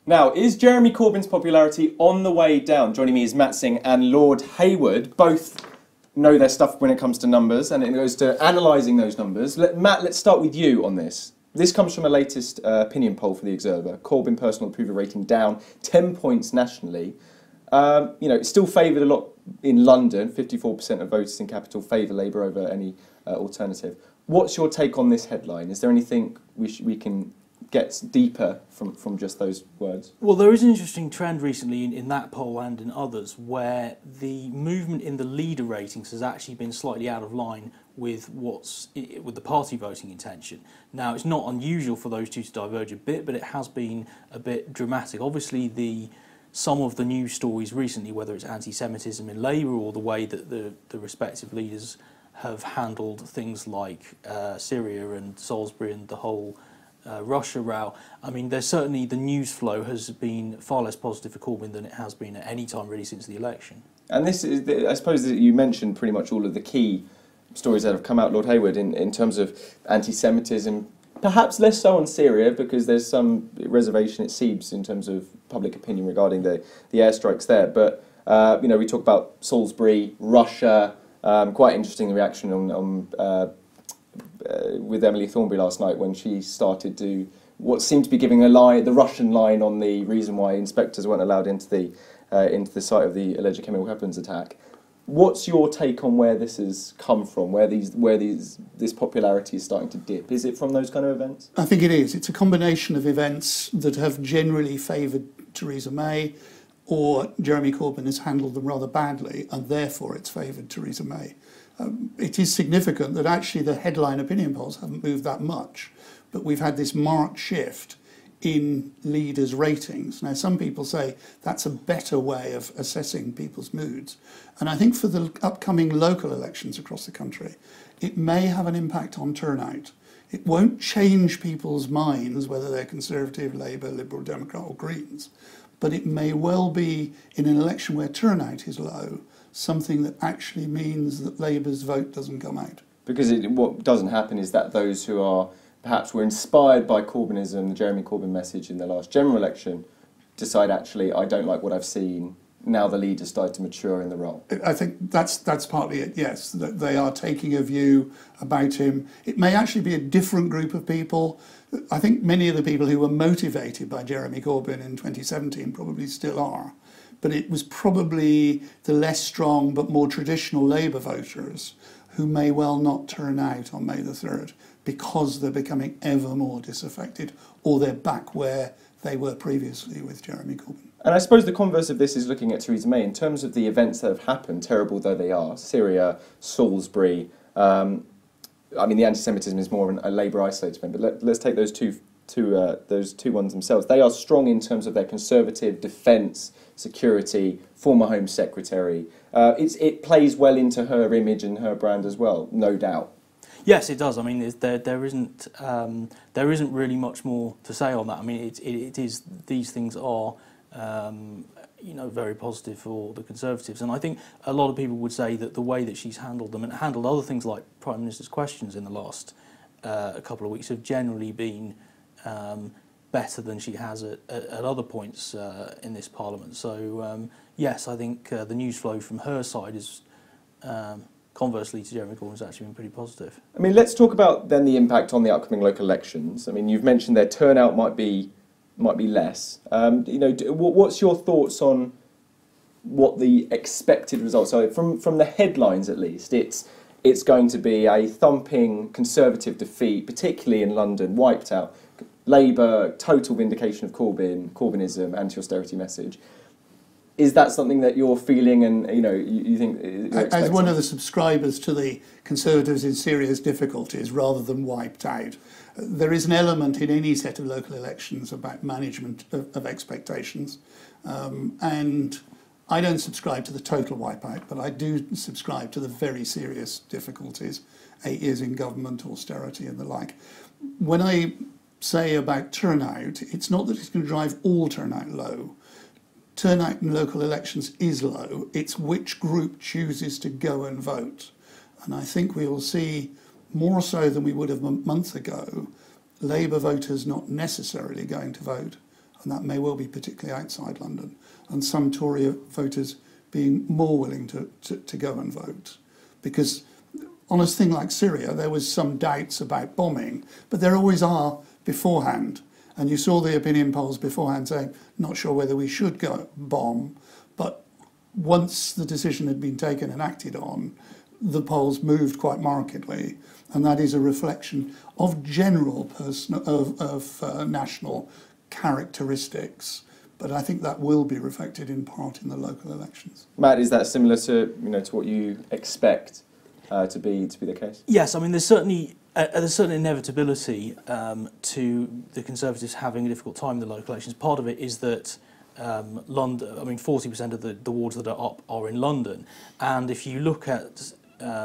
Now, is Jeremy Corbyn's popularity on the way down? Joining me is Matt Singh and Lord Hayward. Both know their stuff when it comes to numbers, and it goes to analysing those numbers. Matt, let's start with you on this. This comes from a latest opinion poll for The Observer. Corbyn personal approval rating down 10 points nationally. It's still favoured a lot in London. 54% of voters in capital favour Labour over any alternative. What's your take on this headline? Is there anything we can get deeper from just those words? Well, there is an interesting trend recently in that poll and in others where the movement in the leader ratings has actually been slightly out of line with the party voting intention. Now, it's not unusual for those two to diverge a bit, but it has been a bit dramatic. Obviously, some of the news stories recently, whether it's anti-Semitism in Labour or the way that the respective leaders have handled things like Syria and Salisbury and the whole Russia row. I mean, there's certainly the news flow has been far less positive for Corbyn than it has been at any time really since the election. And this is, I suppose that you mentioned pretty much all of the key stories that have come out, Lord Hayward, in terms of anti-Semitism, perhaps less so on Syria because there's some reservation, it seems, in terms of public opinion regarding the airstrikes there. But, we talk about Salisbury, Russia, quite interesting the reaction with Emily Thornberry last night when she started to what seemed to be giving the Russian line on the reason why inspectors weren't allowed into the site of the alleged chemical weapons attack. What's your take on where this has come from? Where this popularity is starting to dip? Is it from those kind of events? I think it is. It's a combination of events that have generally favoured Theresa May, or Jeremy Corbyn has handled them rather badly, and therefore it's favoured Theresa May. It is significant that actually the headline opinion polls haven't moved that much, but we've had this marked shift in leaders' ratings. Now, some people say that's a better way of assessing people's moods, and I think for the upcoming local elections across the country, it may have an impact on turnout. It won't change people's minds, whether they're Conservative, Labour, Liberal, Democrat or Greens, but it may well be, in an election where turnout is low, something that actually means that Labour's vote doesn't come out. Because what doesn't happen is that those who are perhaps were inspired by Corbynism, the Jeremy Corbyn message in the last general election, decide actually, I don't like what I've seen. Now the leaders start to mature in the role. I think that's partly it, yes, that they are taking a view about him. It may actually be a different group of people. I think many of the people who were motivated by Jeremy Corbyn in 2017 probably still are. But it was probably the less strong but more traditional Labour voters who may well not turn out on May the 3rd because they're becoming ever more disaffected, or they're back where they were previously with Jeremy Corbyn. And I suppose the converse of this is looking at Theresa May in terms of the events that have happened, terrible though they are, Syria, Salisbury. The anti-Semitism is more of a Labour isolated event, but let's take those two ones themselves. They are strong in terms of their conservative defence, security, former Home Secretary. It plays well into her image and her brand as well, no doubt. Yes, it does. I mean, there isn't really much more to say on that. I mean, it is these things are very positive for the Conservatives, and I think a lot of people would say that the way that she's handled them and handled other things like Prime Minister's questions in the last a couple of weeks have generally been better than she has at other points in this Parliament. So yes, I think the news flow from her side is conversely to Jeremy Corbyn has actually been pretty positive. I mean, let's talk about then the impact on the upcoming local elections. I mean, you've mentioned their turnout might be less. What's your thoughts on what the expected results are from the headlines? At least it's going to be a thumping Conservative defeat, particularly in London, wiped out. Labour, total vindication of Corbynism, anti-austerity message. Is that something that you're feeling and you think? As one of the subscribers to the Conservatives in serious difficulties rather than wiped out, there is an element in any set of local elections about management of expectations. And I don't subscribe to the total wipeout, but I do subscribe to the very serious difficulties, 8 years in government, austerity and the like. When I say about turnout, it's not that it's going to drive all turnout low. Turnout in local elections is low. It's which group chooses to go and vote. And I think we will see, more so than we would have a month ago, Labour voters not necessarily going to vote and that may well be particularly outside London, and some Tory voters being more willing to go and vote. Because on a thing like Syria, there was some doubts about bombing, but there always are beforehand. And you saw the opinion polls beforehand saying, not sure whether we should go bomb, but once the decision had been taken and acted on, the polls moved quite markedly, and that is a reflection of general national characteristics. But I think that will be reflected in part in the local elections. Matt, is that similar to to what you expect to be the case? Yes, I mean there's certainly a certain inevitability to the Conservatives having a difficult time in the local elections. Part of it is that London, I mean 40% of the wards that are up are in London, and if you look at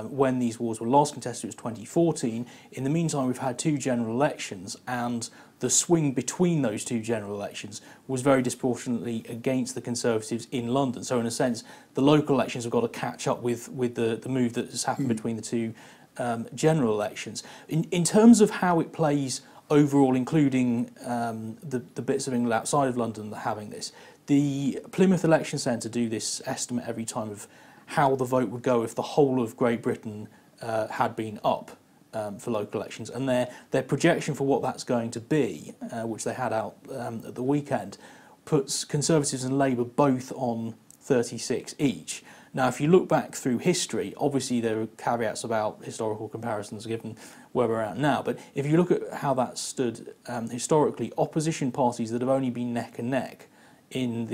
when these wards were last contested, it was 2014. In the meantime, we've had 2 general elections, and the swing between those 2 general elections was very disproportionately against the Conservatives in London. So in a sense, the local elections have got to catch up with the move that has happened between the 2 general elections. In terms of how it plays overall, including the bits of England outside of London that are having this, the Plymouth Election Centre do this estimate every time of how the vote would go if the whole of Great Britain had been up for local elections, and their projection for what that's going to be, which they had out at the weekend, puts Conservatives and Labour both on 36 each. Now, if you look back through history, obviously there are caveats about historical comparisons given where we're at now, but if you look at how that stood historically, opposition parties that have only been neck and neck in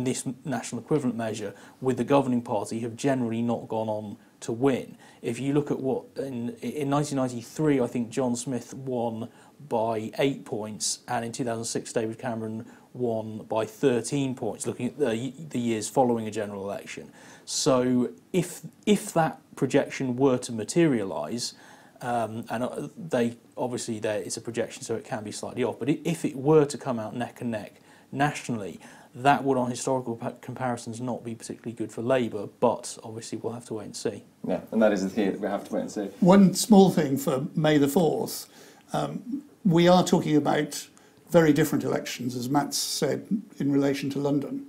this national equivalent measure with the governing party have generally not gone on to win. If you look at what in 1993, I think John Smith won by 8 points, and in 2006 David Cameron won by 13 points, looking at the years following a general election. So if that projection were to materialise, and it's a projection so it can be slightly off, but if it were to come out neck and neck nationally, that would, on historical comparisons, not be particularly good for Labour, but obviously we'll have to wait and see. Yeah, and that is the thing that we have to wait and see. One small thing for May the 4th, we are talking about very different elections, as Matt said, in relation to London.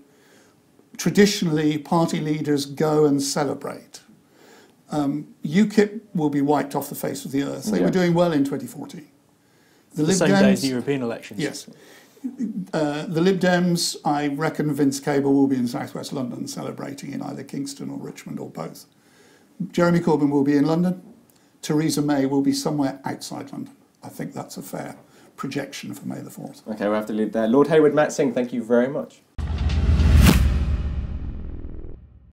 Traditionally, party leaders go and celebrate. UKIP will be wiped off the face of the earth. They were doing well in 2014. The same day as the European elections. Yes. The Lib Dems, I reckon Vince Cable will be in South West London celebrating in either Kingston or Richmond or both. Jeremy Corbyn will be in London. Theresa May will be somewhere outside London. I think that's a fair projection for May the 4th. Okay, we'll have to leave there. Lord Hayward, Matt Singh, thank you very much.